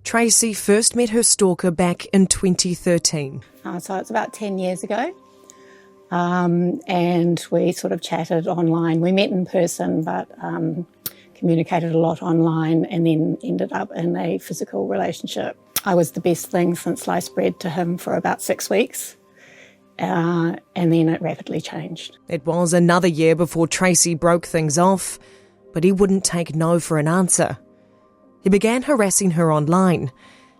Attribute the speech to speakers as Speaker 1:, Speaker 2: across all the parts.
Speaker 1: Tracy first met her stalker back in 2013.
Speaker 2: So it's about 10 years ago. And we sort of chatted online. We met in person, but communicated a lot online and then ended up in a physical relationship. I was the best thing since sliced bread to him for about 6 weeks. And then it rapidly changed.
Speaker 1: It was another year before Tracy broke things off, but he wouldn't take no for an answer. He began harassing her online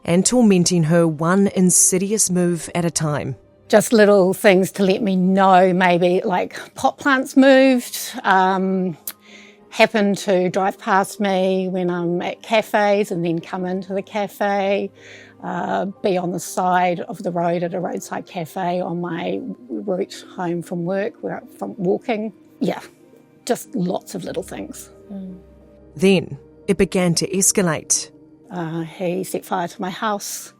Speaker 1: and tormenting her one insidious move at a time.
Speaker 2: Just little things to let me know, maybe like pot plants moved, happen to drive past me when I'm at cafes and then come into the cafe, be on the side of the road at a roadside cafe on my route home from work, from walking. Yeah, just lots of little things.
Speaker 1: Then it began to escalate.
Speaker 2: He set fire to my house.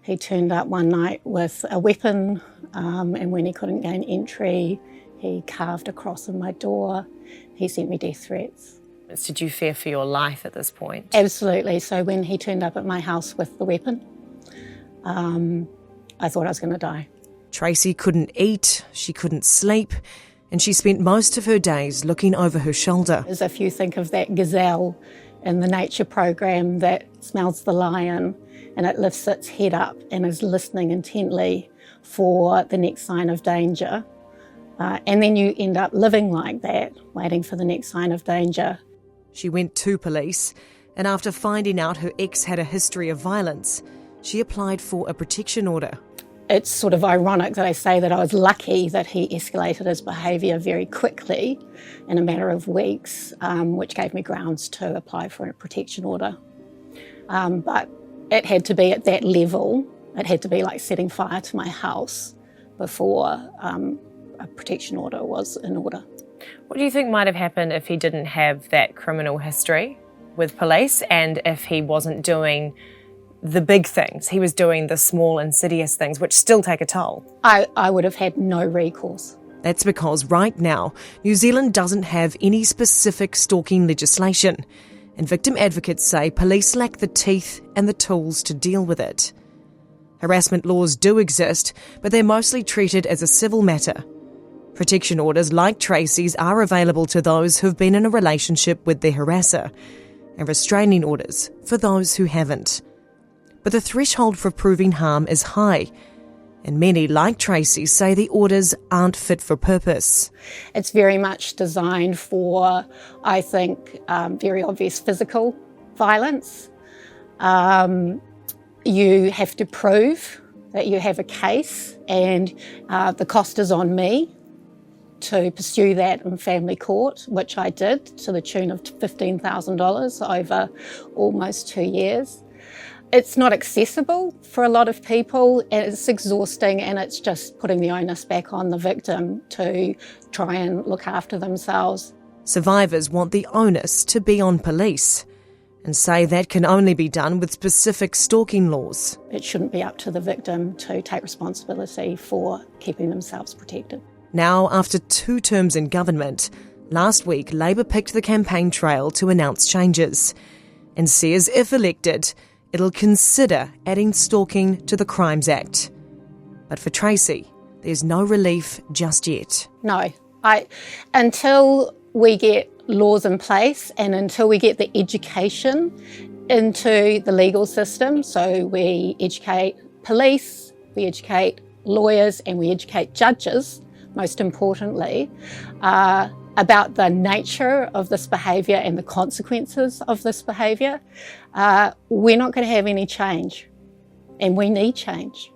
Speaker 2: He turned up one night with a weapon, and when he couldn't gain entry, he carved a cross in my door. He sent me death threats.
Speaker 3: Did you fear for your life at this point?
Speaker 2: Absolutely. So when he turned up at my house with the weapon, I thought I was going to die.
Speaker 1: Tracy couldn't eat, she couldn't sleep, and she spent most of her days looking over her shoulder.
Speaker 2: As if you think of that gazelle in the nature program that smells the lion and it lifts its head up and is listening intently for the next sign of danger. And then you end up living like that, waiting for the next sign of danger.
Speaker 1: She went to police, and after finding out her ex had a history of violence, she applied for a protection order.
Speaker 2: It's sort of ironic that I say that I was lucky that he escalated his behaviour very quickly in a matter of weeks, which gave me grounds to apply for a protection order. But it had to be at that level. It had to be like setting fire to my house before a protection order was in order.
Speaker 3: What do you think might have happened if he didn't have that criminal history with police and if he wasn't doing the big things? He was doing the small, insidious things, which still take a toll.
Speaker 2: I would have had no recourse.
Speaker 1: That's because right now, New Zealand doesn't have any specific stalking legislation, and victim advocates say police lack the teeth and the tools to deal with it. Harassment laws do exist, but they're mostly treated as a civil matter. Protection orders like Tracy's are available to those who've been in a relationship with their harasser, and restraining orders for those who haven't. But the threshold for proving harm is high, and many, like Tracy, say the orders aren't fit for purpose.
Speaker 2: It's very much designed for, I think, very obvious physical violence. You have to prove that you have a case, and the cost is on me to pursue that in family court, which I did to the tune of $15,000 over almost 2 years. It's not accessible for a lot of people, and it's exhausting, and it's just putting the onus back on the victim to try and look after themselves.
Speaker 1: Survivors want the onus to be on police and say that can only be done with specific stalking laws.
Speaker 2: It shouldn't be up to the victim to take responsibility for keeping themselves protected.
Speaker 1: Now, after 2 terms in government, last week Labour picked the campaign trail to announce changes and says if elected, it'll consider adding stalking to the Crimes Act. But for Tracy, there's no relief just yet.
Speaker 2: No, until we get laws in place and until we get the education into the legal system, so we educate police, we educate lawyers and we educate judges, most importantly, about the nature of this behaviour and the consequences of this behaviour, we're not going to have any change, and we need change.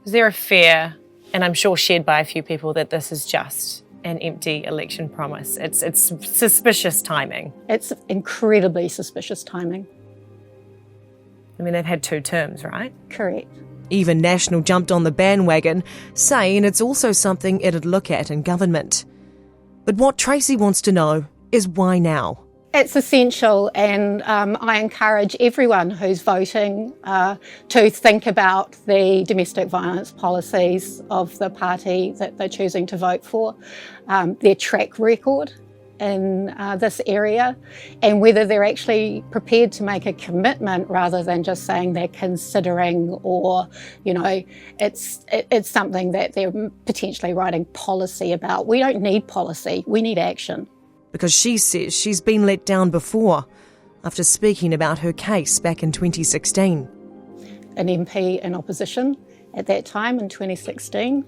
Speaker 3: Is there a fear, and I'm sure shared by a few people, that this is just an empty election promise? It's suspicious timing.
Speaker 2: It's incredibly suspicious timing.
Speaker 1: I mean, they've had 2 terms, right?
Speaker 2: Correct.
Speaker 1: Even National jumped on the bandwagon, saying it's also something it'd look at in government. But what Tracy wants to know is why now?
Speaker 2: It's essential, and I encourage everyone who's voting to think about the domestic violence policies of the party that they're choosing to vote for, their track record in this area, and whether they're actually prepared to make a commitment rather than just saying they're considering, or, you know, it's something that they're potentially writing policy about. We don't need policy, we need action.
Speaker 1: Because she says she's been let down before after speaking about her case back in 2016.
Speaker 2: An MP in opposition at that time in 2016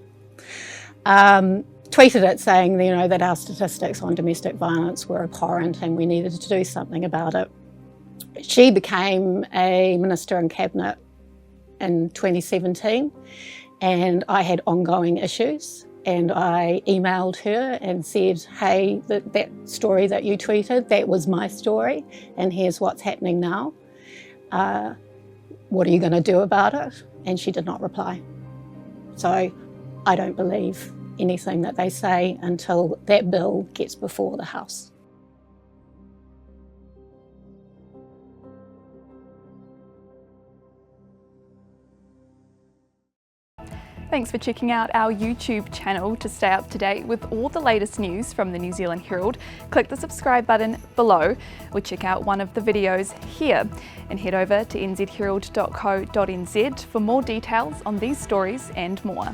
Speaker 2: tweeted it saying, you know, that our statistics on domestic violence were abhorrent and we needed to do something about it. She became a minister in cabinet in 2017, and I had ongoing issues, and I emailed her and said, hey, that story that you tweeted, that was my story, and here's what's happening now. What are you going to do about it? And she did not reply. So I don't believe anything that they say until that bill gets before the House.
Speaker 4: Thanks for checking out our YouTube channel. To stay up to date with all the latest news from the New Zealand Herald, click the subscribe button below or check out one of the videos here, and head over to nzherald.co.nz for more details on these stories and more.